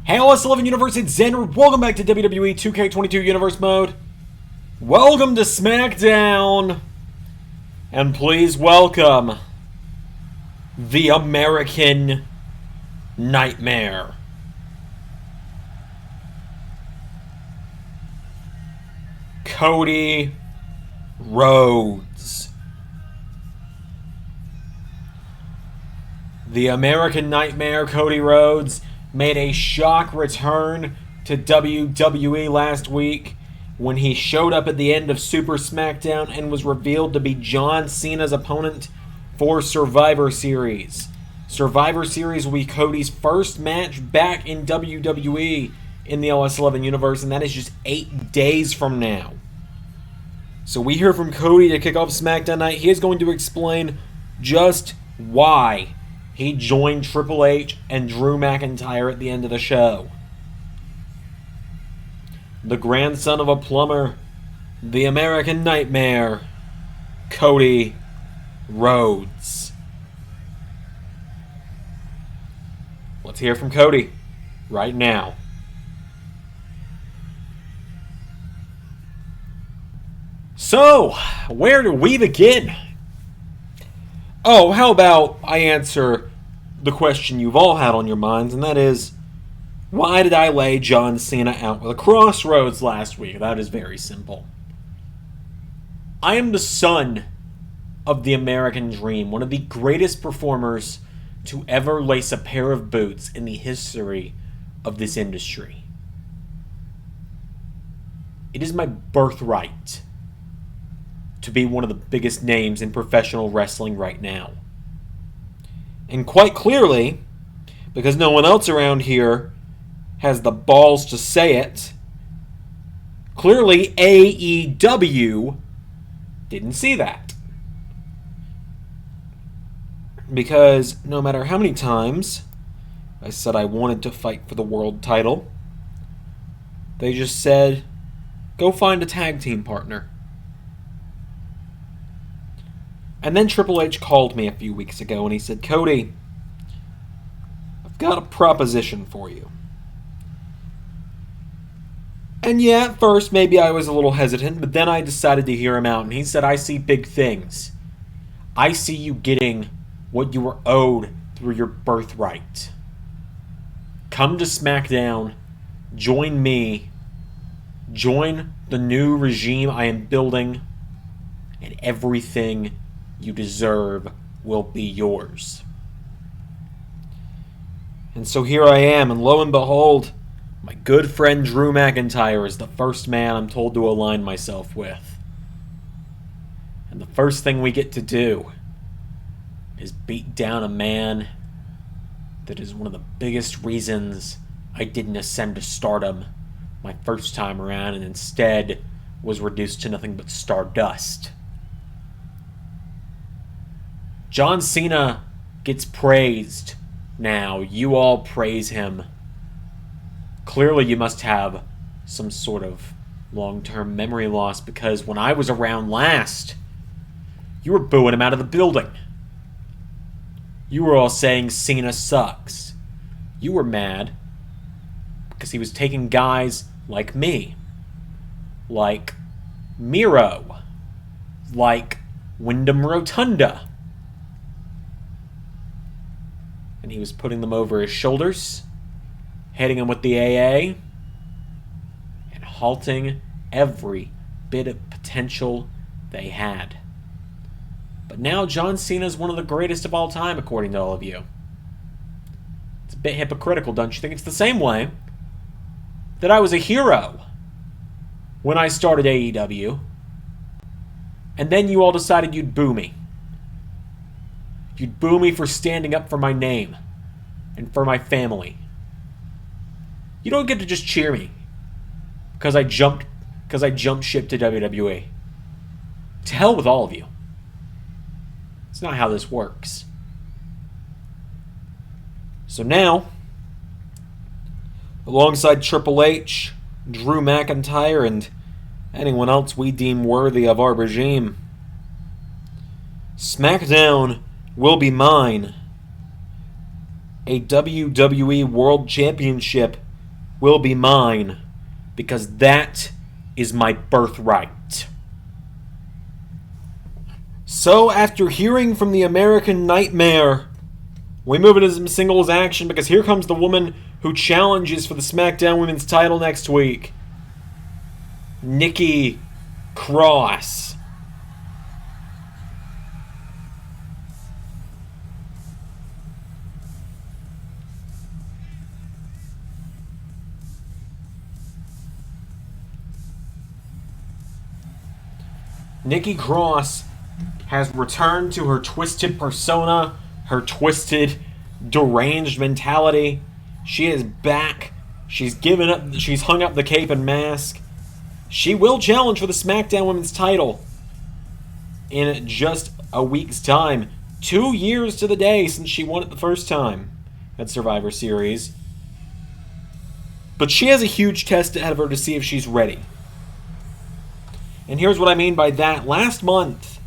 Hey LS11 Universe, it's Xander. Welcome back to WWE 2K22 Universe Mode. Welcome to Smackdown. And please welcome the American Nightmare. Cody Rhodes. The American Nightmare, Cody Rhodes, made a shock return to WWE last week when he showed up at the end of Super Smackdown and was revealed to be John Cena's opponent for Survivor Series. Survivor Series will be Cody's first match back in WWE in the LS11 Universe, and that is just 8 days from now. So we hear from Cody to kick off SmackDown night. He is going to explain just why he joined Triple H and Drew McIntyre at the end of the show. The grandson of a plumber, the American Nightmare, Cody Rhodes. Let's hear from Cody right now. So, where do we begin? Oh, how about I answer the question you've all had on your minds, and that is, why did I lay John Cena out with a crossroads last week? That is very simple. I am the son of the American Dream, one of the greatest performers to ever lace a pair of boots in the history of this industry. It is my birthright to be one of the biggest names in professional wrestling right now. And quite clearly, because no one else around here has the balls to say it, clearly AEW didn't see that. Because no matter how many times I said I wanted to fight for the world title, they just said, go find a tag team partner. And then Triple H called me a few weeks ago and he said, Cody, I've got a proposition for you. And yeah, at first maybe I was a little hesitant, but then I decided to hear him out, and he said, I see big things. I see you getting what you were owed through your birthright. Come to SmackDown, join me, join the new regime I am building, and everything you deserve will be yours. And so here I am, and lo and behold, my good friend Drew McIntyre is the first man I'm told to align myself with. And the first thing we get to do is beat down a man that is one of the biggest reasons I didn't ascend to stardom my first time around and instead was reduced to nothing but stardust. John Cena gets praised now. You all praise him. Clearly you must have some sort of long-term memory loss, because when I was around last, you were booing him out of the building. You were all saying Cena sucks. You were mad because he was taking guys like me, like Miro, like Wyndham Rotunda, and he was putting them over his shoulders, hitting them with the AA, and halting every bit of potential they had. But now John Cena is one of the greatest of all time, according to all of you. It's a bit hypocritical, don't you think? It's the same way that I was a hero when I started AEW, and then you all decided you'd boo me. You'd boo me for standing up for my name and for my family. You don't get to just cheer me because I jumped ship to WWE. To hell with all of you. It's not how this works. So now, alongside Triple H, Drew McIntyre, and anyone else we deem worthy of our regime, SmackDown will be mine. A WWE World Championship will be mine, because that is my birthright. So, after hearing from the American Nightmare, we move into some singles action, because here comes the woman who challenges for the SmackDown Women's title next week. Nikki Cross. Nikki Cross has returned to her twisted persona, her twisted, deranged mentality. She is back. She's given up. She's hung up the cape and mask. She will challenge for the SmackDown Women's title in just a week's time. 2 years to the day since she won it the first time at Survivor Series. But she has a huge test ahead of her to see if she's ready. And here's what I mean by that. Last month,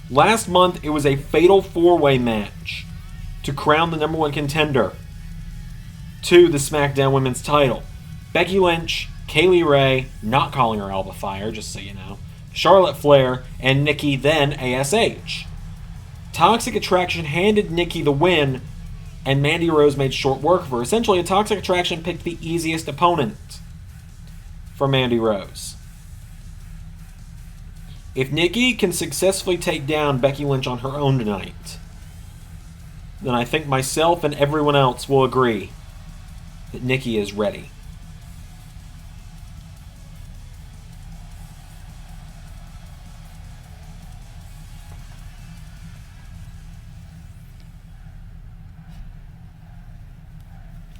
it was a fatal four-way match to crown the number one contender to the SmackDown Women's title. Becky Lynch, Kaylee Ray, not calling her Alba Fire, just so you know, Charlotte Flair, and Nikki, then ASH. Toxic Attraction handed Nikki the win, and Mandy Rose made short work of her. Essentially, a Toxic Attraction picked the easiest opponent for Mandy Rose. If Nikki can successfully take down Becky Lynch on her own tonight, then I think myself and everyone else will agree that Nikki is ready.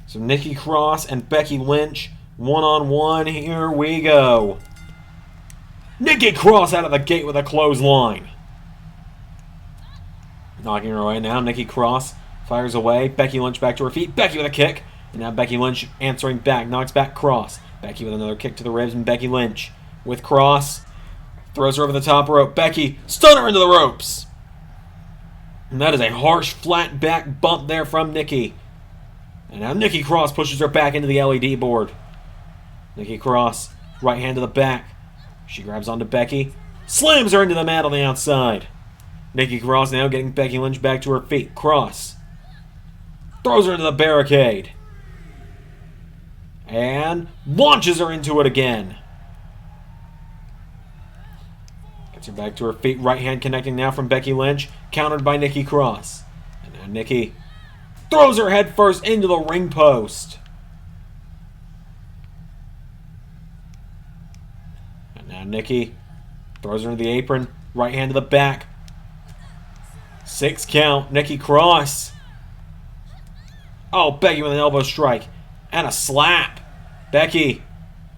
So Nikki Cross and Becky Lynch, one-on-one, here we go. Nikki Cross out of the gate with a clothesline. Knocking her away now, Nikki Cross fires away. Becky Lynch back to her feet. Becky with a kick. And now Becky Lynch answering back, knocks back Cross. Becky with another kick to the ribs, and Becky Lynch with Cross. Throws her over the top rope. Becky, stun her into the ropes. And that is a harsh, flat back bump there from Nikki. And now Nikki Cross pushes her back into the LED board. Nikki Cross, right hand to the back. She grabs onto Becky, slams her into the mat on the outside. Nikki Cross now getting Becky Lynch back to her feet. Cross throws her into the barricade. And launches her into it again. Gets her back to her feet. Right hand connecting now from Becky Lynch. Countered by Nikki Cross. And now Nikki throws her head first into the ring post. And now Nikki throws her into the apron. Right hand to the back. 6 count. Nikki Cross. Oh, Becky with an elbow strike. And a slap. Becky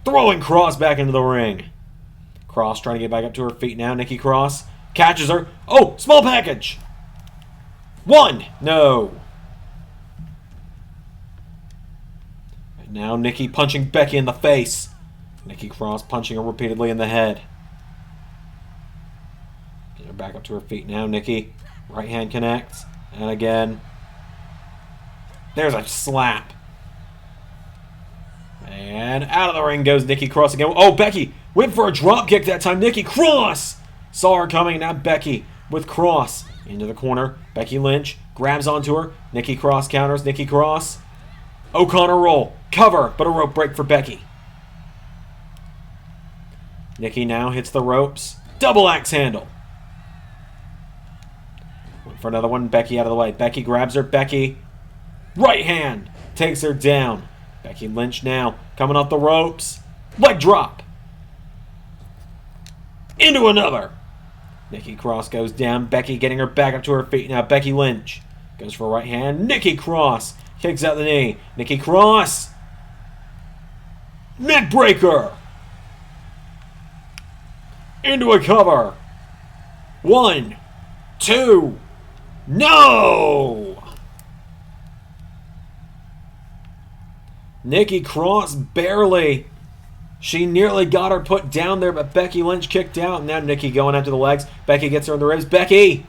throwing Cross back into the ring. Cross trying to get back up to her feet now. Nikki Cross catches her. Oh, small package. 1. No. And now Nikki punching Becky in the face. Nikki Cross punching her repeatedly in the head. Get her back up to her feet now. Nikki, right hand connects. And again. There's a slap. And out of the ring goes Nikki Cross again. Oh, Becky went for a drop kick that time. Nikki Cross saw her coming. Now Becky with Cross into the corner. Becky Lynch grabs onto her. Nikki Cross counters. Nikki Cross. O'Connor roll. Cover, but a rope break for Becky. Nikki now hits the ropes. Double axe handle. Went for another one. Becky out of the way. Becky grabs her. Becky. Right hand. Takes her down. Becky Lynch now coming off the ropes. Leg drop. Into another. Nikki Cross goes down. Becky getting her back up to her feet. Now Becky Lynch goes for a right hand. Nikki Cross kicks out the knee. Nikki Cross. Neck breaker. Into a cover. 1, 2. No! Nikki Cross barely. She nearly got her put down there, but Becky Lynch kicked out. Now Nikki going after the legs. Becky gets her in the ribs. Becky!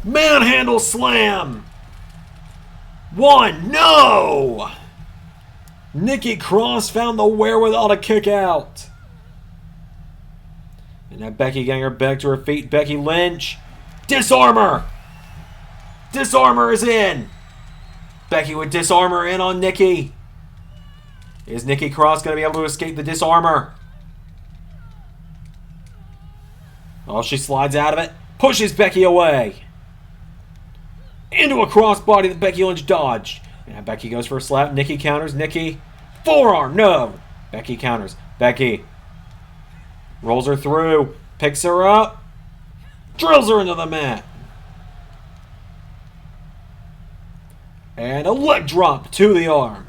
Manhandle slam. 1. No! Nikki Cross found the wherewithal to kick out. And now Becky getting her back to her feet. Becky Lynch. Disarmor! Disarmor is in. Becky with Disarmor in on Nikki. Is Nikki Cross going to be able to escape the Disarmor? Oh, she slides out of it. Pushes Becky away. Into a crossbody that Becky Lynch dodged. Now Becky goes for a slap. Nikki counters. Nikki. Forearm. No. Becky counters. Becky rolls her through. Picks her up. Drills her into the mat. And a leg drop to the arm.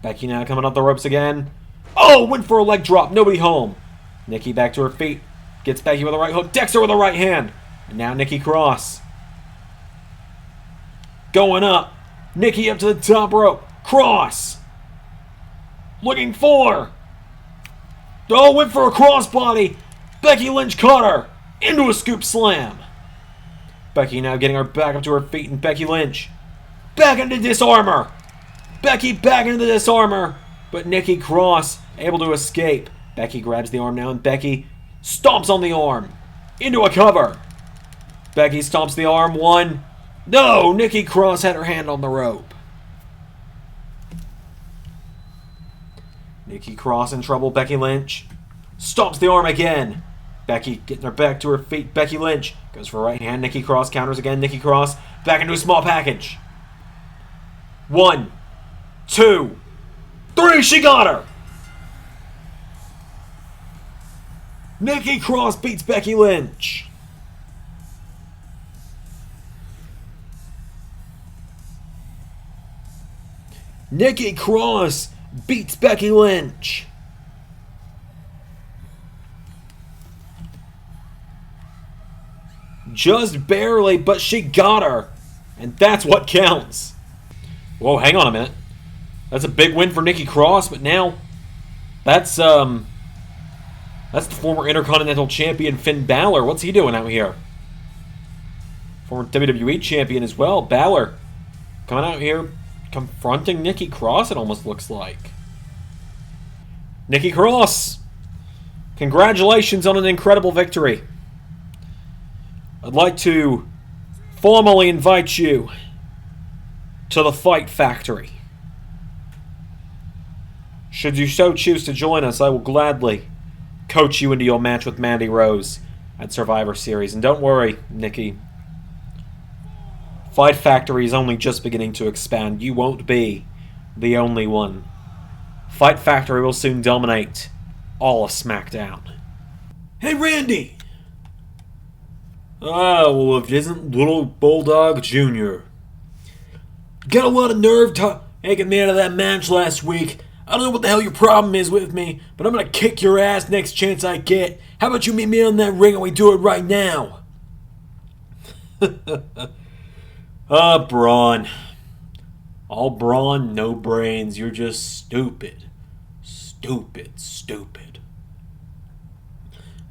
Becky now coming up the ropes again. Oh, went for a leg drop. Nobody home. Nikki back to her feet. Gets Becky with a right hook. Decks her with a right hand. And now Nikki Cross. Going up. Nikki up to the top rope. Cross. Looking for. Oh, went for a crossbody. Becky Lynch caught her. Into a scoop slam. Becky now getting her back up to her feet. And Becky Lynch. Back into Disarmor. Becky back into the Disarmor. But Nikki Cross able to escape. Becky grabs the arm now. And Becky stomps on the arm. Into a cover. Becky stomps the arm. 1. No! Nikki Cross had her hand on the rope. Nikki Cross in trouble. Becky Lynch stomps the arm again. Becky getting her back to her feet. Becky Lynch goes for a right hand. Nikki Cross counters again. Nikki Cross back into a small package. 1, 2, 3. She got her! Nikki Cross beats Becky Lynch. Nikki Cross beats Becky Lynch. Just barely, but she got her. And that's what counts. Whoa, hang on a minute. That's a big win for Nikki Cross, but now that's the former Intercontinental Champion Finn Balor. What's he doing out here? Former WWE Champion as well. Balor coming out here confronting Nikki Cross, it almost looks like. Nikki Cross, congratulations on an incredible victory. I'd like to formally invite you to the Fight Factory. Should you so choose to join us, I will gladly coach you into your match with Mandy Rose at Survivor Series. And don't worry, Nikki. Fight Factory is only just beginning to expand. You won't be the only one. Fight Factory will soon dominate all of SmackDown. Hey, Randy! Oh, well, if it isn't Little Bulldog Jr. Got a lot of nerve taking me out of that match last week. I don't know what the hell your problem is with me, but I'm gonna kick your ass next chance I get. How about you meet me on that ring and we do it right now? Braun. All brawn, no brains. You're just stupid. Stupid, stupid.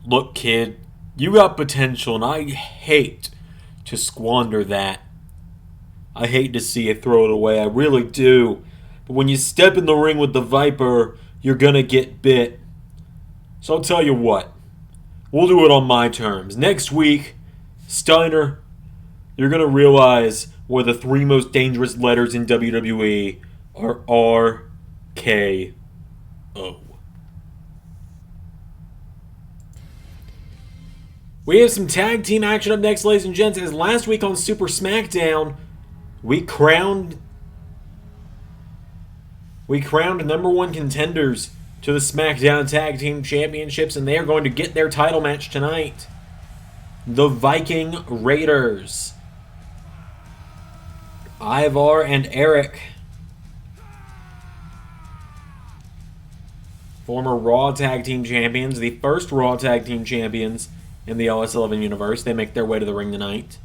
Look, kid, you got potential, and I hate to squander that. I hate to see you throw it away. I really do. But when you step in the ring with the Viper, you're gonna get bit. So I'll tell you what. We'll do it on my terms. Next week, Steiner, you're gonna realize where the 3 most dangerous letters in WWE are RKO. We have some tag team action up next, ladies and gents. As last week on Super Smackdown, we crowned number 1 contenders to the Smackdown Tag Team Championships, and they are going to get their title match tonight. The Viking Raiders. Ivar and Eric. Former Raw Tag Team Champions, the first Raw Tag Team Champions in the LS11 Universe. They make their way to the ring tonight.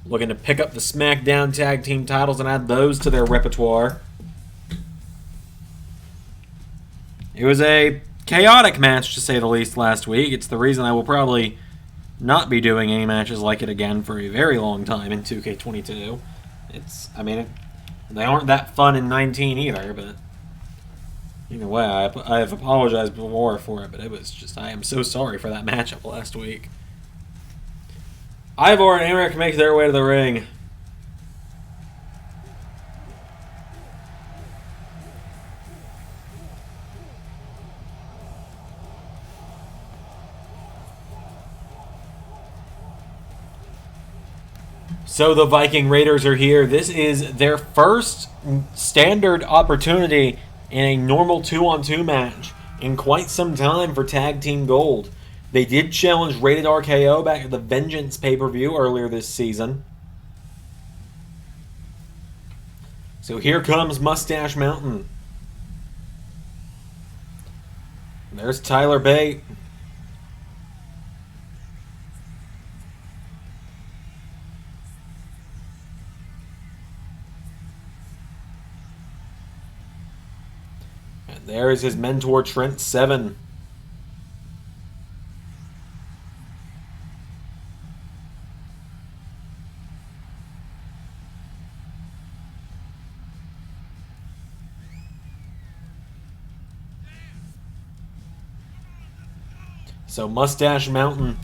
Looking to pick up the SmackDown Tag Team titles and add those to their repertoire. It was a chaotic match, to say the least, last week. It's the reason I will probably not be doing any matches like it again for a very long time in 2K22. They aren't that fun in 19 either, but either way, I have apologized before for it, but it was just, I am so sorry for that matchup last week. Ivar and Eric make their way to the ring. So the Viking Raiders are here. This is their first standard opportunity in a normal 2-on-2 match in quite some time for Tag Team Gold. They did challenge Rated RKO back at the Vengeance pay-per-view earlier this season. So here comes Moustache Mountain. There's Tyler Bate. And there is his mentor, Trent Seven. So Moustache Mountain.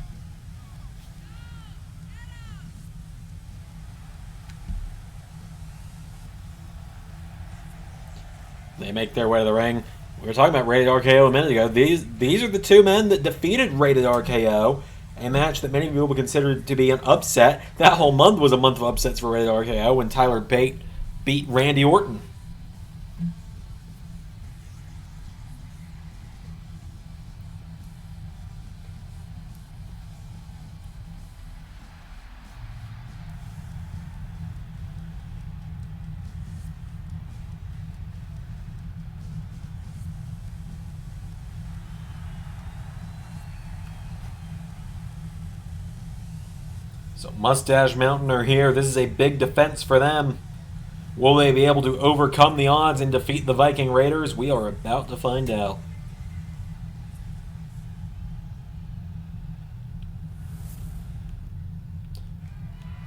They make their way to the ring. We were talking about Rated RKO a minute ago. These are the two men that defeated Rated RKO, a match that many people would consider to be an upset. That whole month was a month of upsets for Rated RKO when Tyler Bate beat Randy Orton. So Moustache Mountain are here. This is a big defense for them. Will they be able to overcome the odds and defeat the Viking Raiders? We are about to find out.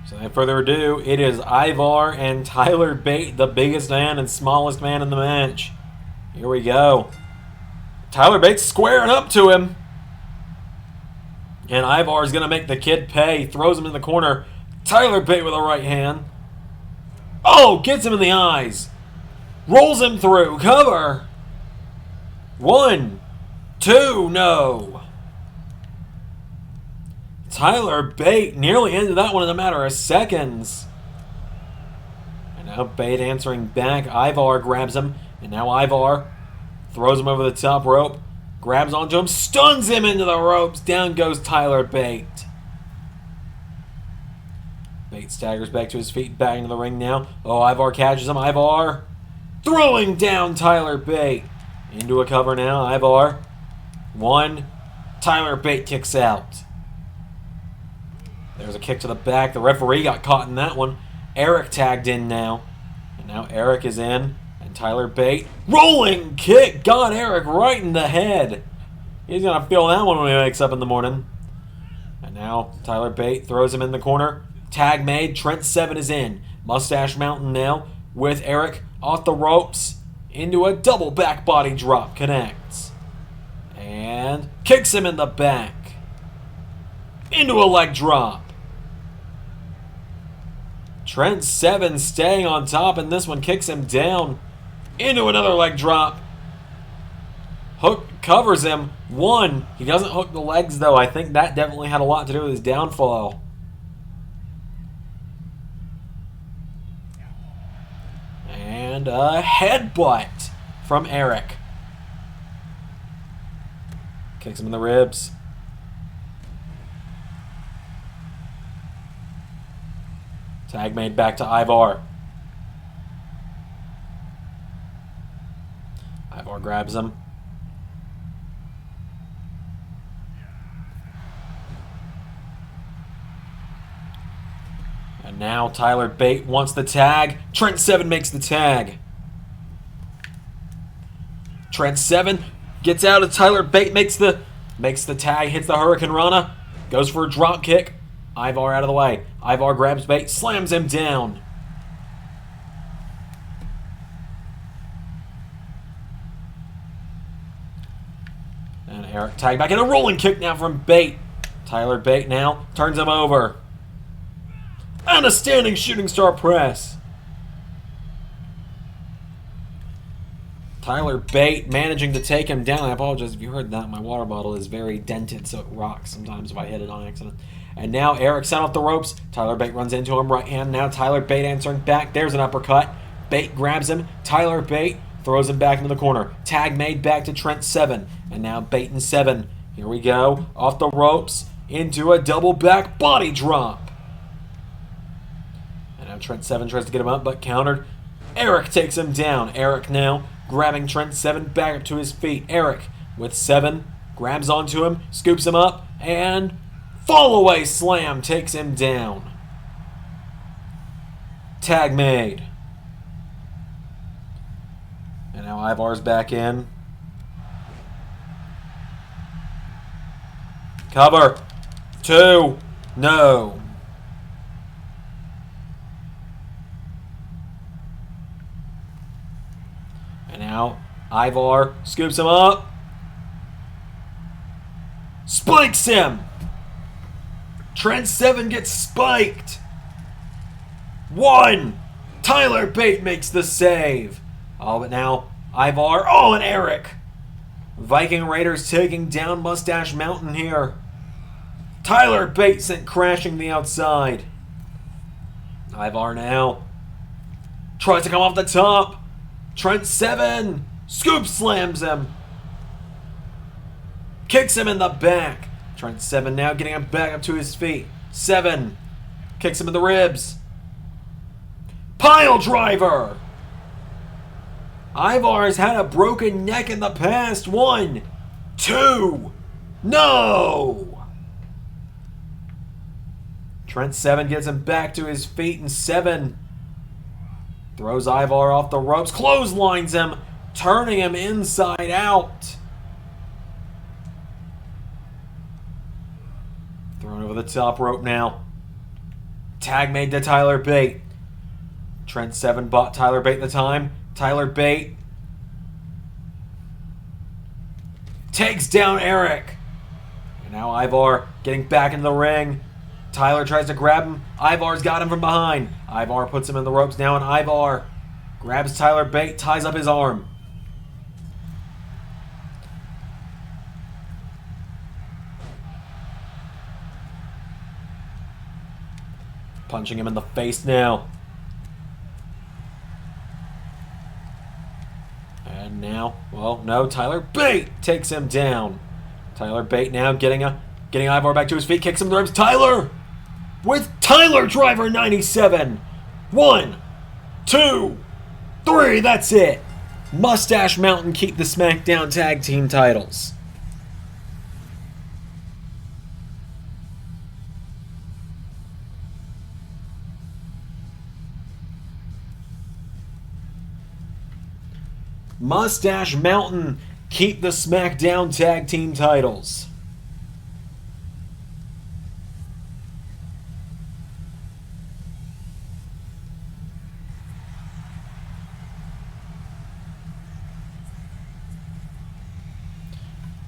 So without further ado, it is Ivar and Tyler Bate, the biggest man and smallest man in the match. Here we go. Tyler Bate's squaring up to him. And Ivar's going to make the kid pay. Throws him in the corner. Tyler Bate with a right hand. Oh, gets him in the eyes. Rolls him through. Cover. 1, 2, no. Tyler Bate nearly ended that one in a matter of seconds. And now Bate answering back. Ivar grabs him. And now Ivar throws him over the top rope. Grabs onto him, stuns him into the ropes. Down goes Tyler Bate. Bate staggers back to his feet, back into the ring now. Oh, Ivar catches him. Ivar throwing down Tyler Bate. Into a cover now. Ivar. 1. Tyler Bate kicks out. There's a kick to the back. The referee got caught in that one. Eric tagged in now. And now Eric is in. And Tyler Bate, rolling kick, got Eric right in the head. He's going to feel that one when he wakes up in the morning. And now Tyler Bate throws him in the corner. Tag made, Trent Seven is in. Moustache Mountain now with Eric off the ropes into a double back body drop. Connects. And kicks him in the back. Into a leg drop. Trent Seven staying on top, and this one kicks him down. Into another leg drop. Hook covers him. 1. He doesn't hook the legs, though. I think that definitely had a lot to do with his downfall. And a headbutt from Eric. Kicks him in the ribs. Tag made back to Ivar. Ivar grabs him. And now Tyler Bate wants the tag. Trent Seven makes the tag. Trent Seven Gets out of Tyler Bate, makes the tag, hits the Hurricane Rana, goes for a drop kick. Ivar out of the way. Ivar grabs Bate, slams him down. And Eric tag back in a rolling kick now from Bate. Tyler Bate now turns him over. And a standing shooting star press. Tyler Bate managing to take him down. I apologize if you heard that. My water bottle is very dented, so it rocks sometimes if I hit it on accident. And now Eric sent off the ropes. Tyler Bate runs into him right hand. Now Tyler Bate answering back. There's an uppercut. Bate grabs him. Tyler Bate throws him back into the corner. Tag made back to Trent Seven. And now Bate and Seven. Here we go. Off the ropes into a double back body drop. And now Trent Seven tries to get him up, but countered. Eric takes him down. Eric now grabbing Trent Seven back up to his feet. Eric with Seven grabs onto him, scoops him up, and fall-away slam takes him down. Tag made. And now Ivar's back in. Cover. 2. No. And now Ivar scoops him up. Spikes him. Trent Seven gets spiked. 1. Tyler Bate makes the save. Oh, but now Ivar. Oh, and Eric. Viking Raiders taking down Moustache Mountain here. Tyler Bate sent crashing the outside. Ivar now tries to come off the top. Trent Seven scoop slams him. Kicks him in the back. Trent Seven now getting him back up to his feet. Seven kicks him in the ribs. Pile driver. Ivar's had a broken neck in the past. 1, 2, no. Trent Seven gets him back to his feet, and Seven throws Ivar off the ropes, clotheslines him, turning him inside out. Thrown over the top rope now. Tag made to Tyler Bate. Trent Seven bought Tyler Bate the time. Tyler Bate takes down Eric. And now Ivar getting back into the ring. Tyler tries to grab him. Ivar's got him from behind. Ivar puts him in the ropes now, and Ivar grabs Tyler Bate, ties up his arm. Punching him in the face now. And now, well, no, Tyler Bate takes him down. Tyler Bate now getting Ivar back to his feet, kicks him in the ribs. Tyler with Tyler Driver 97. 1, 2, 3, that's it. Moustache Mountain keep the Smackdown Tag Team titles. Moustache Mountain keep the Smackdown Tag Team titles.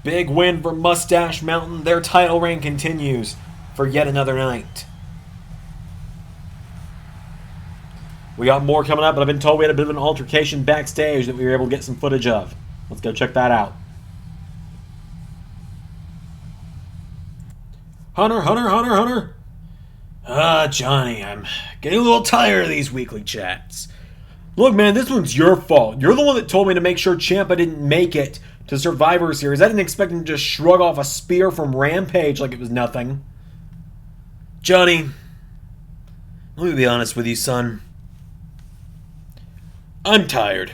Big win for Moustache Mountain. Their title reign continues for yet another night. We got more coming up, but I've been told we had a bit of an altercation backstage that we were able to get some footage of. Let's go check that out. Hunter. Johnny, I'm getting a little tired of these weekly chats. Look, man, this one's your fault. You're the one that told me to make sure Ciampa didn't make it to Survivor Series. I didn't expect him to just shrug off a spear from Rampage like it was nothing. Johnny, let me be honest with you, son. I'm tired.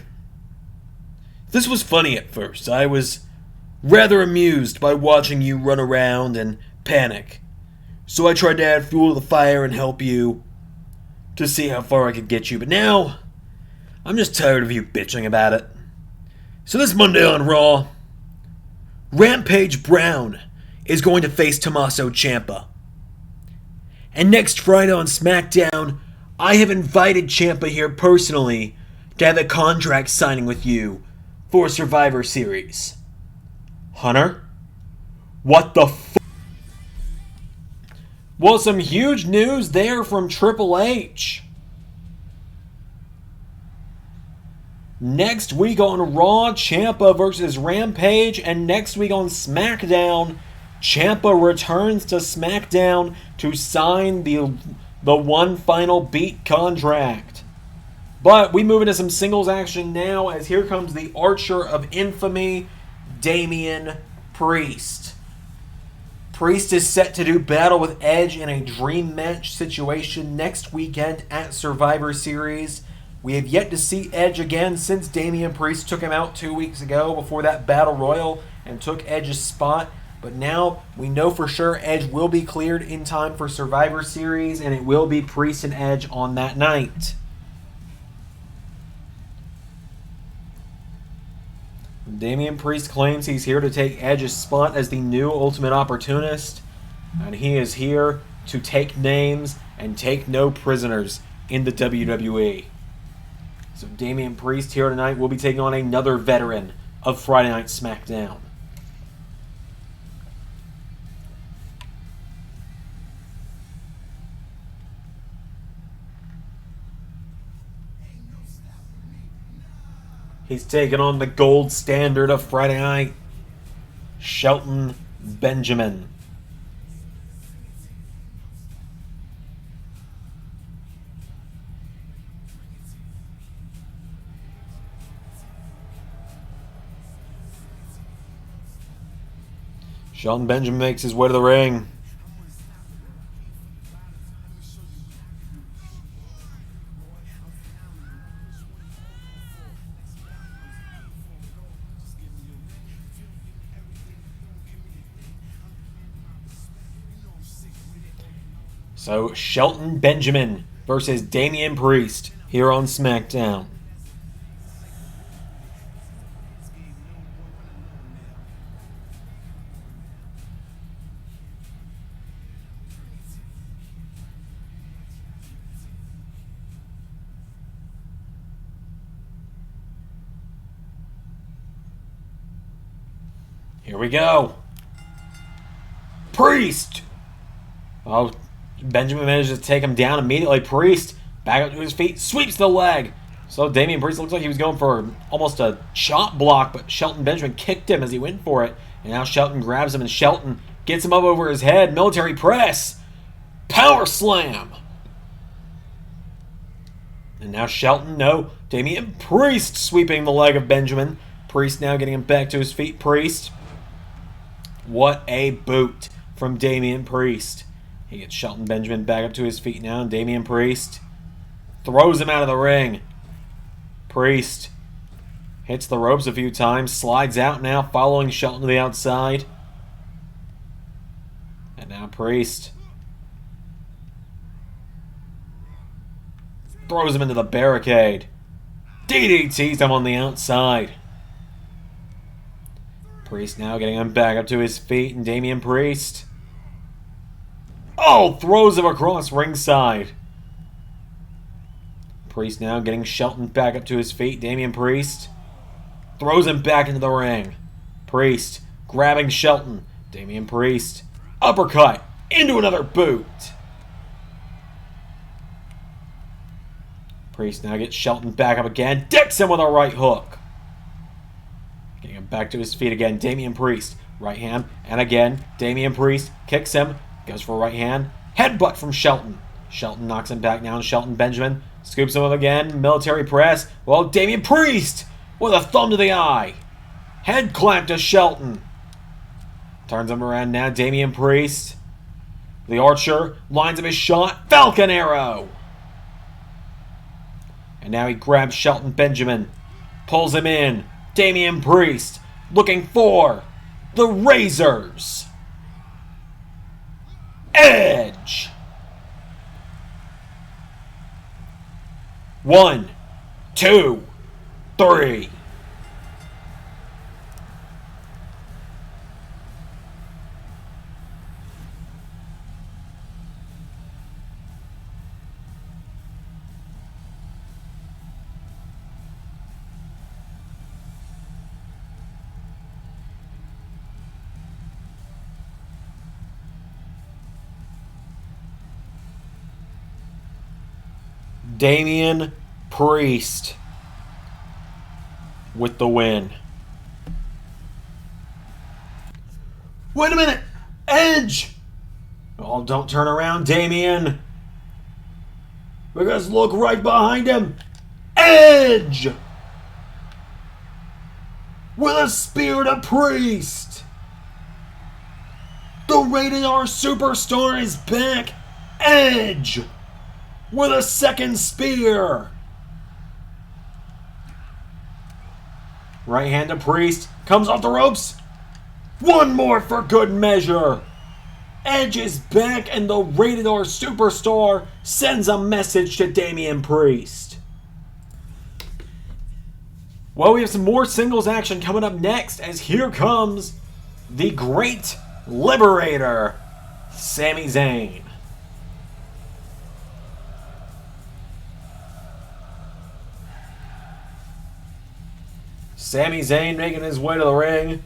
This was funny at first. I was rather amused by watching you run around and panic. So I tried to add fuel to the fire and help you to see how far I could get you. But now, I'm just tired of you bitching about it. So this Monday on Raw, Rampage Brown is going to face Tommaso Ciampa. And next Friday on SmackDown, I have invited Ciampa here personally to have a contract signing with you for Survivor Series. Hunter? What the f***? Well, some huge news there from Triple H. Next week on Raw, Ciampa versus Rampage, and next week on SmackDown, Ciampa returns to SmackDown to sign the one final beat contract. But we move into some singles action now, as here comes the Archer of Infamy, Damian Priest. Priest is set to do battle with Edge in a dream match situation next weekend at Survivor Series. We have yet to see Edge again since Damian Priest took him out 2 weeks ago before that Battle Royal and took Edge's spot. But now we know for sure Edge will be cleared in time for Survivor Series, and it will be Priest and Edge on that night. Damian Priest claims he's here to take Edge's spot as the new Ultimate Opportunist, and he is here to take names and take no prisoners in the WWE. So Damian Priest here tonight will be taking on another veteran of Friday Night SmackDown. He's taking on the gold standard of Friday Night, Shelton Benjamin. Shelton Benjamin makes his way to the ring. So, Shelton Benjamin versus Damian Priest here on SmackDown. Here we go. Priest! Oh, Benjamin manages to take him down immediately. Priest, back up to his feet, sweeps the leg. So Damian Priest looks like he was going for almost a chop block, but Shelton Benjamin kicked him as he went for it. And now Shelton grabs him, and Shelton gets him up over his head. Military press. Power slam. And now Shelton, no. Damian Priest sweeping the leg of Benjamin. Priest now getting him back to his feet. Priest. What a boot from Damian Priest. He gets Shelton Benjamin back up to his feet now. And Damian Priest throws him out of the ring. Priest hits the ropes a few times. Slides out now, following Shelton to the outside. And now Priest throws him into the barricade. DDTs him on the outside. Priest now getting him back up to his feet, and Damian Priest, oh, throws him across ringside. Priest now getting Shelton back up to his feet. Damian Priest throws him back into the ring. Priest grabbing Shelton. Damian Priest, uppercut into another boot. Priest now gets Shelton back up again. Decks him with a right hook. Getting him back to his feet again. Damian Priest, right hand, and again, Damian Priest kicks him, goes for a right hand, headbutt from Shelton. Shelton knocks him back down. Shelton Benjamin scoops him up again, military press. Well, Damian Priest with a thumb to the eye. Head clap to Shelton. Turns him around now. Damian Priest, the Archer, lines up his shot. Falcon Arrow. And now he grabs Shelton Benjamin, pulls him in. Damian Priest looking for the Razor's Edge. 1, 2, 3. Damian Priest with the win. Wait a minute! Edge! Oh, don't turn around, Damian. Because look right behind him. Edge! With a spear to Priest. The Rated R Superstar is back. Edge! With a second spear. Right hand to Priest. Comes off the ropes. One more for good measure. Edge is back and the Rated R Superstar sends a message to Damian Priest. Well, we have some more singles action coming up next as here comes the Great Liberator, Sami Zayn. Sami Zayn making his way to the ring.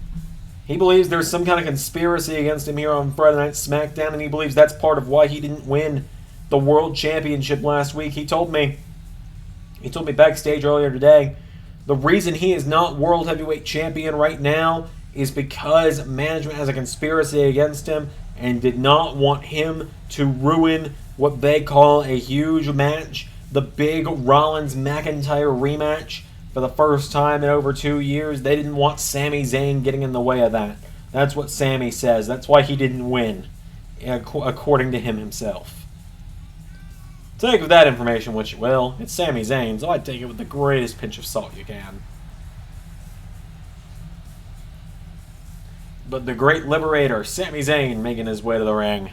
He believes there's some kind of conspiracy against him here on Friday Night SmackDown, and he believes that's part of why he didn't win the World Championship last week. He told me backstage earlier today, the reason he is not World Heavyweight Champion right now is because management has a conspiracy against him and did not want him to ruin what they call a huge match, the big Rollins-McIntyre rematch. For the first time in over 2 years, they didn't want Sami Zayn getting in the way of that. That's what Sami says. That's why he didn't win, according to him himself. Take with that information what you will. It's Sami Zayn, so I'd take it with the greatest pinch of salt you can. But the Great Liberator, Sami Zayn, making his way to the ring.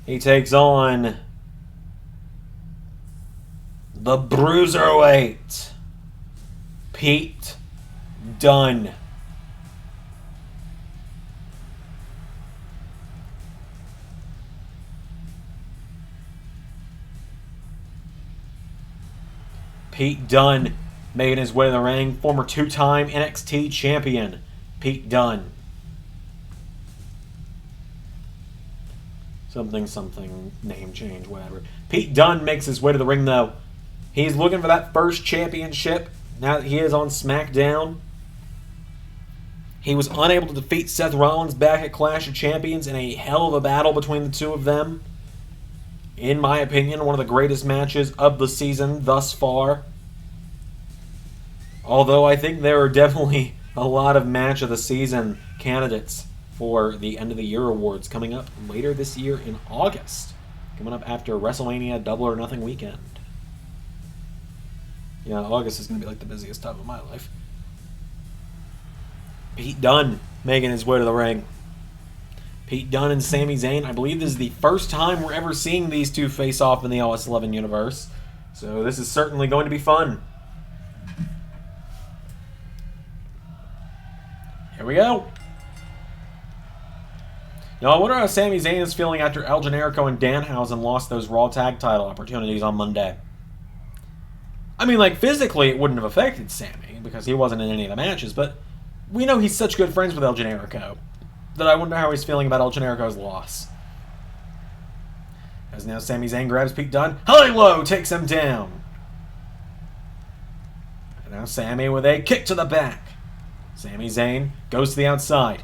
He takes on the Bruiserweight, Pete Dunne. Pete Dunne making his way to the ring, former two-time NXT champion, Pete Dunne. Something, name change, whatever. Pete Dunne makes his way to the ring, though. He's looking for that first championship now that he is on SmackDown. He was unable to defeat Seth Rollins back at Clash of Champions in a hell of a battle between the two of them. In my opinion, one of the greatest matches of the season thus far. Although I think there are definitely a lot of match of the season candidates for the end of the year awards coming up later this year in August. Coming up after WrestleMania Double or Nothing weekend. Yeah, August is going to be like the busiest time of my life. Pete Dunne making his way to the ring. Pete Dunne and Sami Zayn. I believe this is the first time we're ever seeing these two face off in the LS11 universe. So this is certainly going to be fun. Here we go. Now, I wonder how Sami Zayn is feeling after El Generico and Danhausen lost those Raw Tag title opportunities on Monday. I mean, like, physically it wouldn't have affected Sami because he wasn't in any of the matches, but we know he's such good friends with El Generico that I wonder how he's feeling about El Generico's loss. As now Sami Zayn grabs Pete Dunne. High-low takes him down. And now Sami with a kick to the back. Sami Zayn goes to the outside.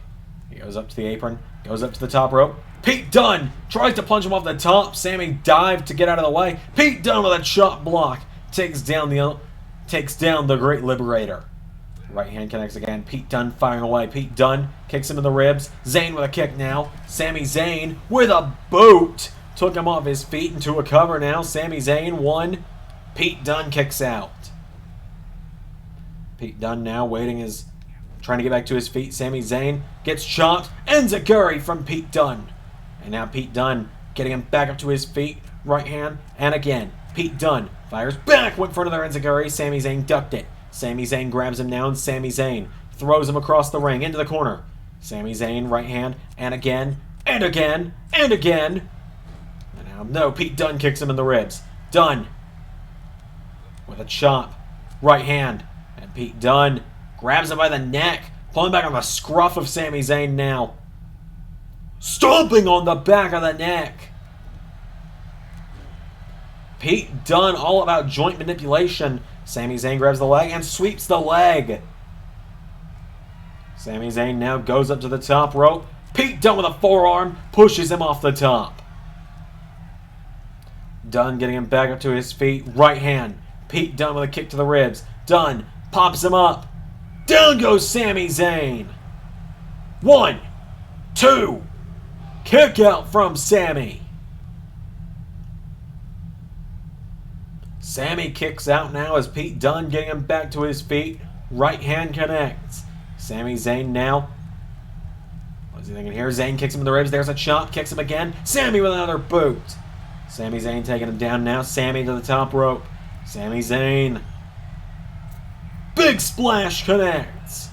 He goes up to the apron. Goes up to the top rope. Pete Dunne tries to plunge him off the top. Sami dived to get out of the way. Pete Dunne with a chop block takes down the Great Liberator. Right hand connects again. Pete Dunne firing away. Pete Dunne kicks him in the ribs. Zayn with a kick now. Sami Zayn with a boot took him off his feet into a cover now. Sami Zayn won. Pete Dunne kicks out. Pete Dunne now trying to get back to his feet. Sami Zayn gets chopped. Enziguri from Pete Dunne. And now Pete Dunne getting him back up to his feet. Right hand. And again. Pete Dunne fires back. Went for another Enziguri. Sami Zayn ducked it. Sami Zayn grabs him now. And Sami Zayn throws him across the ring into the corner. Sami Zayn right hand. And again. And again. And again. And now no. Pete Dunne kicks him in the ribs. Dunne with a chop. Right hand. And Pete Dunne grabs him by the neck, Pulling back on the scruff of Sami Zayn now. Stomping on the back of the neck. Pete Dunne all about joint manipulation. Sami Zayn grabs the leg and sweeps the leg. Sami Zayn now goes up to the top rope. Pete Dunne with a forearm pushes him off the top. Dunne getting him back up to his feet. Right hand. Pete Dunne with a kick to the ribs. Dunne pops him up. Down goes Sami Zayn. 1, 2. Kick out from Sami. Sami kicks out now as Pete Dunne getting him back to his feet. Right hand connects. Sami Zayn now. What's he thinking here? Zayn kicks him in the ribs. There's a chop. Kicks him again. Sami with another boot. Sami Zayn taking him down now. Sami to the top rope. Sami Zayn. Big splash connects.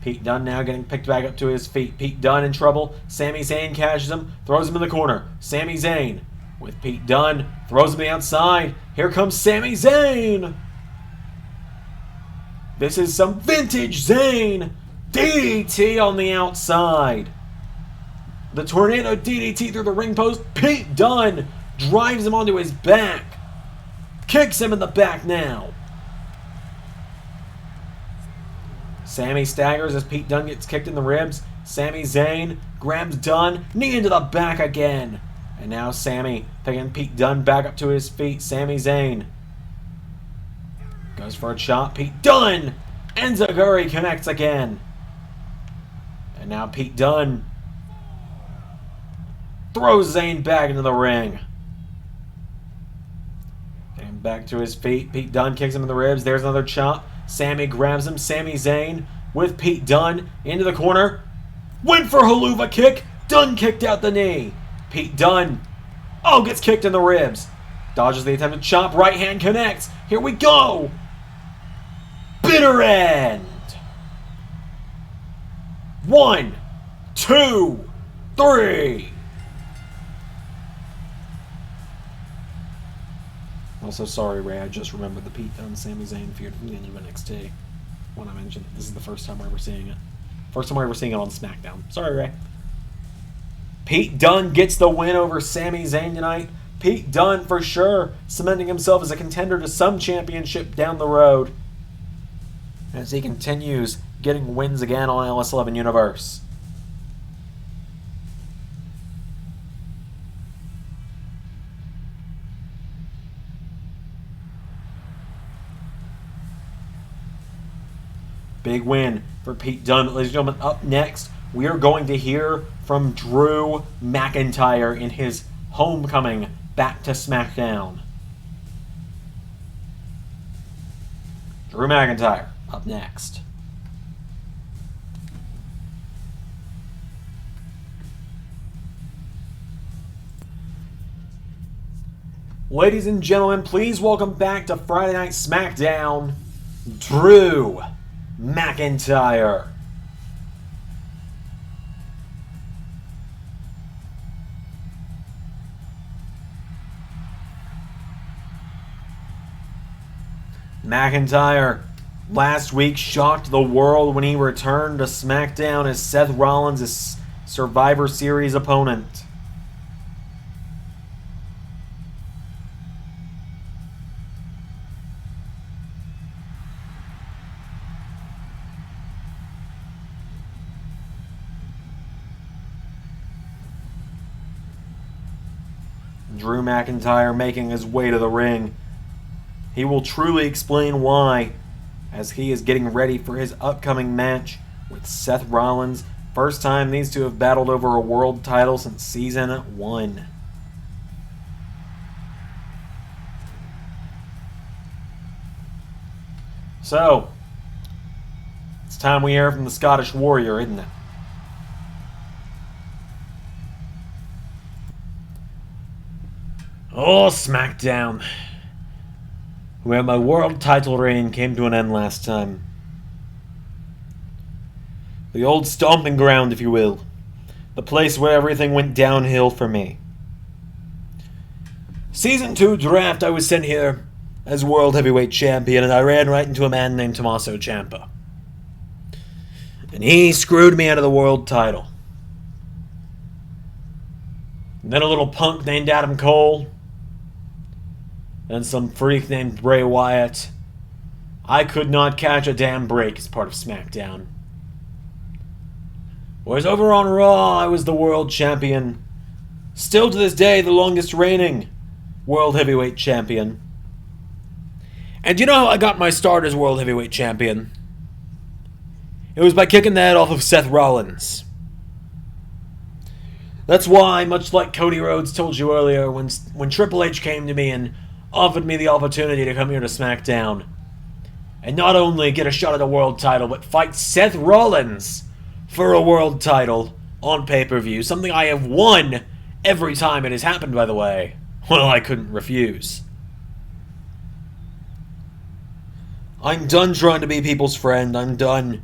Pete Dunne now getting picked back up to his feet. Pete Dunne in trouble. Sami Zayn catches him. Throws him in the corner. Sami Zayn with Pete Dunne. Throws him to the outside. Here comes Sami Zayn. This is some vintage Zayn. DDT on the outside. The tornado DDT through the ring post. Pete Dunne drives him onto his back. Kicks him in the back now. Sami staggers as Pete Dunne gets kicked in the ribs. Sami Zayn grabs Dunne. Knee into the back again. And now Sami picking Pete Dunne back up to his feet. Sami Zayn goes for a chop. Pete Dunne. Enziguri connects again. And now Pete Dunne throws Zayn back into the ring. Getting back to his feet. Pete Dunne kicks him in the ribs. There's another chop. Sami grabs him. Sami Zayn with Pete Dunne into the corner. Went for Haluva kick. Dunne kicked out the knee. Pete Dunne, gets kicked in the ribs. Dodges the attempted chop. Right hand connects. Here we go. Bitter end. 1, 2, 3. Also, sorry, Ray, I just remembered the Pete Dunne Sami Zayn feud from the end of NXT when I mentioned it. This is the first time we're ever seeing it. First time we're ever seeing it on Smackdown. Sorry, Ray. Pete Dunne gets the win over Sami Zayn tonight. Pete Dunne, for sure, cementing himself as a contender to some championship down the road as he continues getting wins again on LS11 Universe. Big win for Pete Dunne. Ladies and gentlemen, up next, we are going to hear from Drew McIntyre in his homecoming back to SmackDown. Drew McIntyre, up next. Ladies and gentlemen, please welcome back to Friday Night SmackDown, Drew McIntyre. McIntyre last week shocked the world when he returned to SmackDown as Seth Rollins' Survivor Series opponent. Drew McIntyre making his way to the ring. He will truly explain why as he is getting ready for his upcoming match with Seth Rollins. First time these two have battled over a world title since Season 1. So, it's time we hear from the Scottish Warrior, isn't it? Oh, SmackDown, where my world title reign came to an end last time. The old stomping ground, if you will. The place where everything went downhill for me. Season 2 draft, I was sent here as World Heavyweight Champion, and I ran right into a man named Tommaso Ciampa. And he screwed me out of the world title. And then a little punk named Adam Cole. And some freak named Bray Wyatt. I could not catch a damn break as part of SmackDown. Whereas over on Raw, I was the world champion. Still to this day, the longest reigning world heavyweight champion. And you know how I got my start as world heavyweight champion? It was by kicking the head off of Seth Rollins. That's why, much like Cody Rhodes told you earlier, when Triple H came to me and offered me the opportunity to come here to SmackDown and not only get a shot at a world title, but fight Seth Rollins for a world title on pay-per-view, something I have won every time it has happened, by the way. Well, I couldn't refuse. I'm done trying to be people's friend. I'm done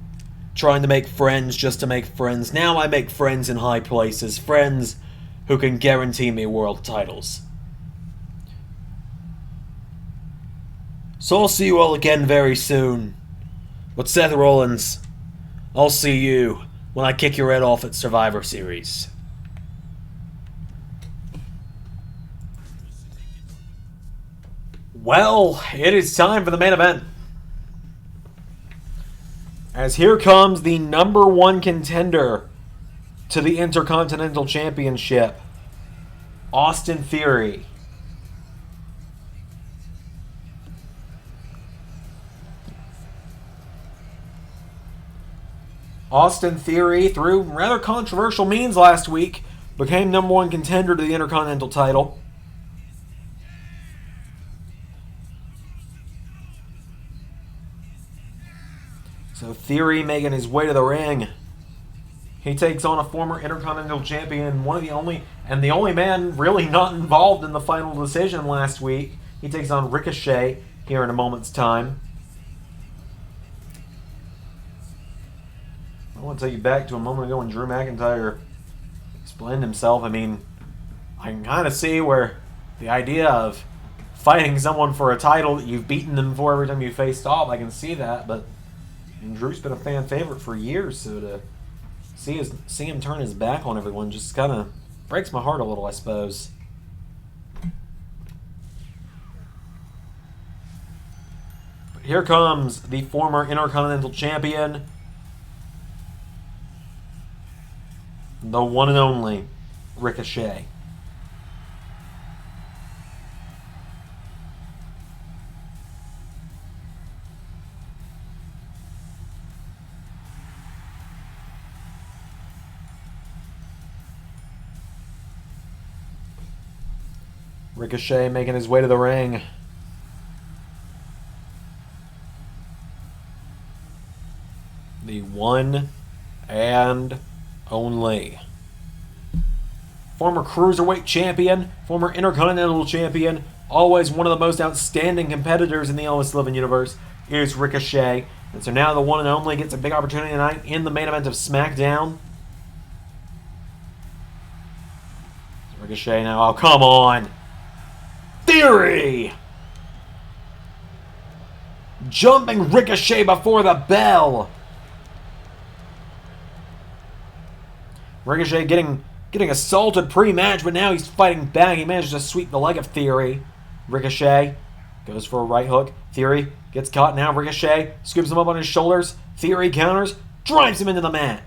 trying to make friends just to make friends. Now I make friends in high places. Friends who can guarantee me world titles. So I'll see you all again very soon. But Seth Rollins, I'll see you when I kick your head off at Survivor Series. Well, it is time for the main event. As here comes the #1 contender to the Intercontinental Championship, Austin Theory. Austin Theory, through rather controversial means last week, became #1 contender to the Intercontinental title. So Theory making his way to the ring. He takes on a former Intercontinental Champion, the only man really not involved in the final decision last week. He takes on Ricochet here in a moment's time. I want to take you back to a moment ago when Drew McIntyre explained himself. I mean, I can kind of see where the idea of fighting someone for a title that you've beaten them for every time you faced off, I can see that, but Drew's been a fan favorite for years, so to see him turn his back on everyone just kind of breaks my heart a little, I suppose. But here comes the former Intercontinental Champion, the one and only Ricochet. Ricochet making his way to the ring. The one and only former Cruiserweight Champion, former Intercontinental Champion, always one of the most outstanding competitors in the LS11 Universe, is Ricochet. And so now the one and only gets a big opportunity tonight in the main event of SmackDown. Ricochet now, oh come on! Theory! Jumping Ricochet before the bell. Ricochet getting assaulted pre-match, but now he's fighting back. He manages to sweep the leg of Theory. Ricochet goes for a right hook. Theory gets caught now. Ricochet scoops him up on his shoulders. Theory counters, drives him into the mat.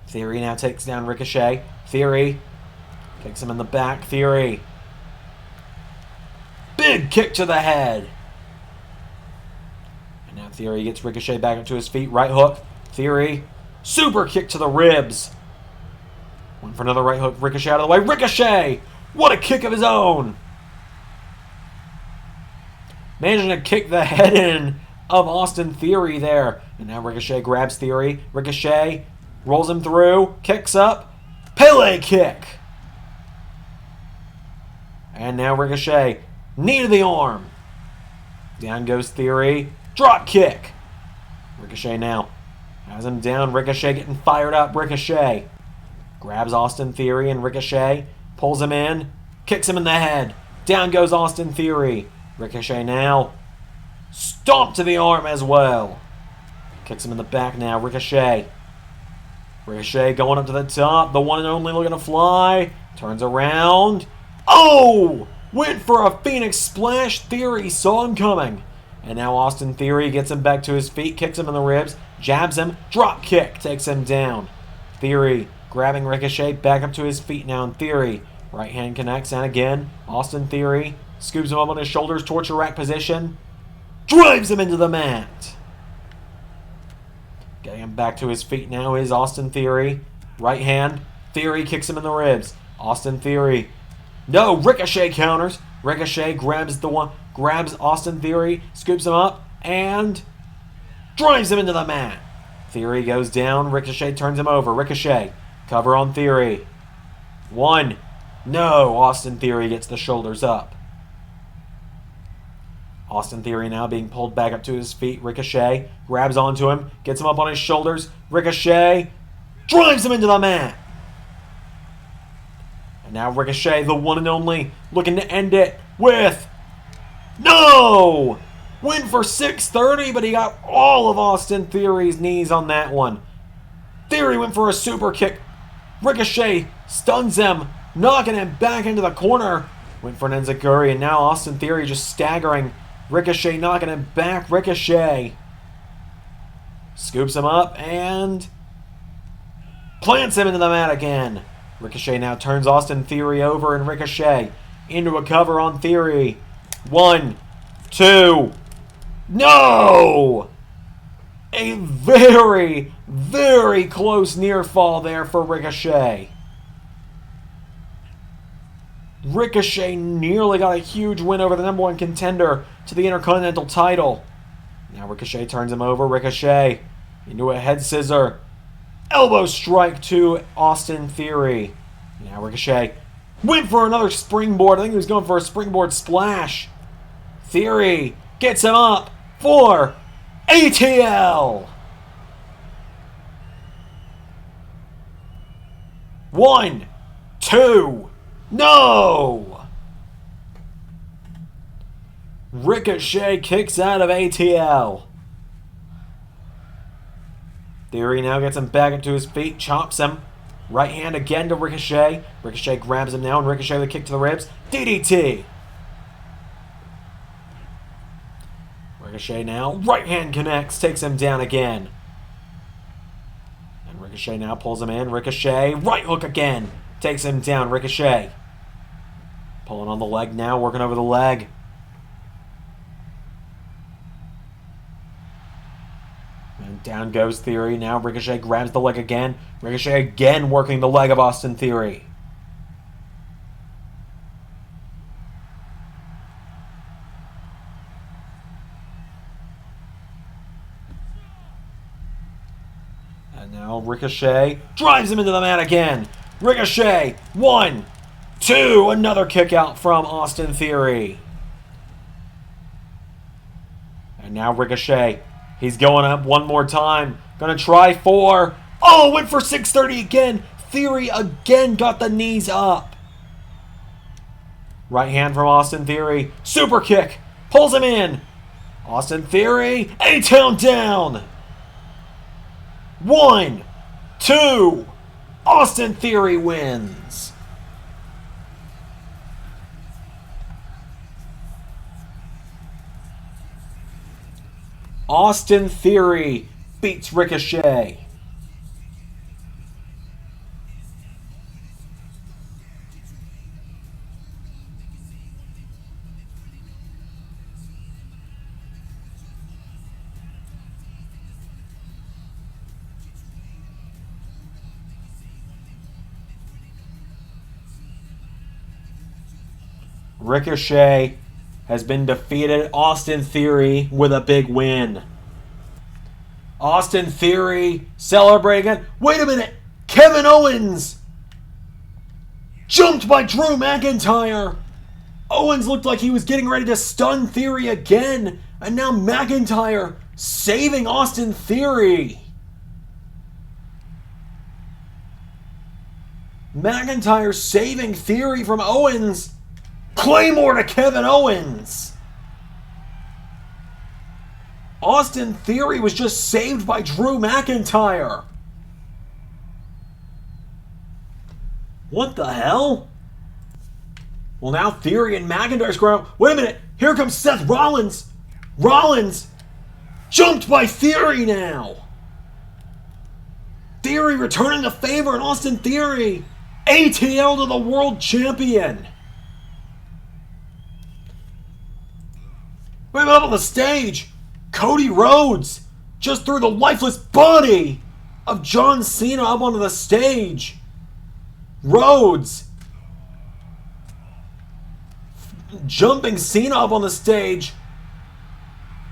Theory now takes down Ricochet. Theory kicks him in the back. Theory. Big kick to the head. And now Theory gets Ricochet back up to his feet. Right hook. Theory. Super kick to the ribs. Went for another right hook. Ricochet out of the way. Ricochet! What a kick of his own! Managing to kick the head in of Austin Theory there. And now Ricochet grabs Theory. Ricochet rolls him through. Kicks up. Pele kick! And now Ricochet. Knee to the arm. Down goes Theory. Drop kick. Ricochet now has him down. Ricochet getting fired up. Ricochet grabs Austin Theory and Ricochet pulls him in. Kicks him in the head. Down goes Austin Theory. Ricochet now. Stomp to the arm as well. Kicks him in the back now. Ricochet Ricochet going up to the top. The one and only looking to fly. Turns around. Oh! Went for a Phoenix Splash. Theory saw him coming. And now Austin Theory gets him back to his feet, kicks him in the ribs, jabs him, drop kick, takes him down. Theory grabbing Ricochet back up to his feet now in Theory. Right hand connects, and again, Austin Theory scoops him up on his shoulders, torture rack position, drives him into the mat. Getting him back to his feet now is Austin Theory. Right hand, Theory kicks him in the ribs. Austin Theory. No, Ricochet counters. Ricochet grabs Austin Theory, scoops him up, and drives him into the mat. Theory goes down. Ricochet turns him over. Ricochet, cover on Theory. One. No, Austin Theory gets the shoulders up. Austin Theory now being pulled back up to his feet. Ricochet grabs onto him, gets him up on his shoulders. Ricochet drives him into the mat. And now Ricochet, the one and only, looking to end it with... No! Went for 630, but he got all of Austin Theory's knees on that one. Theory went for a super kick. Ricochet stuns him, knocking him back into the corner. Went for an enziguri, and now Austin Theory just staggering. Ricochet knocking him back. Ricochet scoops him up and plants him into the mat again. Ricochet now turns Austin Theory over, and Ricochet into a cover on Theory. 1, 2. No! A very, very close near fall there for Ricochet. Ricochet nearly got a huge win over the #1 contender to the Intercontinental title. Now Ricochet turns him over. Ricochet into a head scissor. Elbow strike to Austin Theory. Now Ricochet went for another springboard. I think he was going for a springboard splash. Theory gets him up for ATL. 1, 2. No! Ricochet kicks out of ATL. Theory now gets him back up to his feet, chops him. Right hand again to Ricochet. Ricochet grabs him now, and Ricochet with a kick to the ribs. DDT. Ricochet now, right hand connects, takes him down again. And Ricochet now pulls him in. Ricochet, right hook again, takes him down. Ricochet pulling on the leg now, working over the leg. And down goes Theory. Now Ricochet grabs the leg again. Ricochet again working the leg of Austin Theory. And now Ricochet drives him into the mat again. Ricochet, 1, 2, another kick out from Austin Theory. And now Ricochet, he's going up one more time. Gonna try 4. Oh, went for 630 again. Theory again got the knees up. Right hand from Austin Theory. Super kick. Pulls him in. Austin Theory, A-Town down. 1, 2. Austin Theory wins. Austin Theory beats Ricochet. Ricochet has been defeated. Austin Theory with a big win. Austin Theory celebrating. Wait a minute. Kevin Owens jumped by Drew McIntyre. Owens looked like he was getting ready to stun Theory again. And now McIntyre saving Austin Theory. McIntyre saving Theory from Owens. Claymore to Kevin Owens. Austin Theory was just saved by Drew McIntyre. What the hell? Well, now Theory and McIntyre's going. Wait a minute. Here comes Seth Rollins. Rollins jumped by Theory now. Theory returning the favor, and Austin Theory ATL to the world champion. Wait a minute, up on the stage, Cody Rhodes just threw the lifeless body of John Cena up onto the stage. Rhodes jumping Cena up on the stage.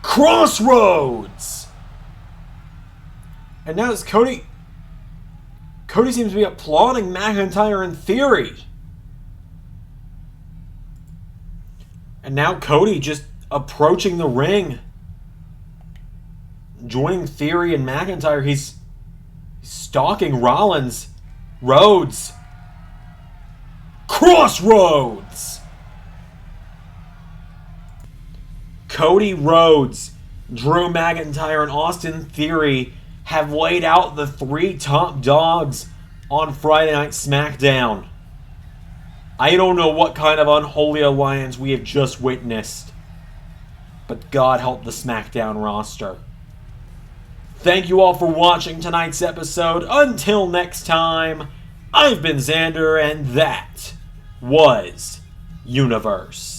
Crossroads. And now it's Cody. Cody seems to be applauding McIntyre in Theory. And now Cody just approaching the ring. Joining Theory and McIntyre. He's stalking Rollins. Rhodes. Crossroads. Cody Rhodes, Drew McIntyre, and Austin Theory have laid out the 3 top dogs on Friday Night SmackDown. I don't know what kind of unholy alliance we have just witnessed, but God help the SmackDown roster. Thank you all for watching tonight's episode. Until next time, I've been Xander, and that was Universe.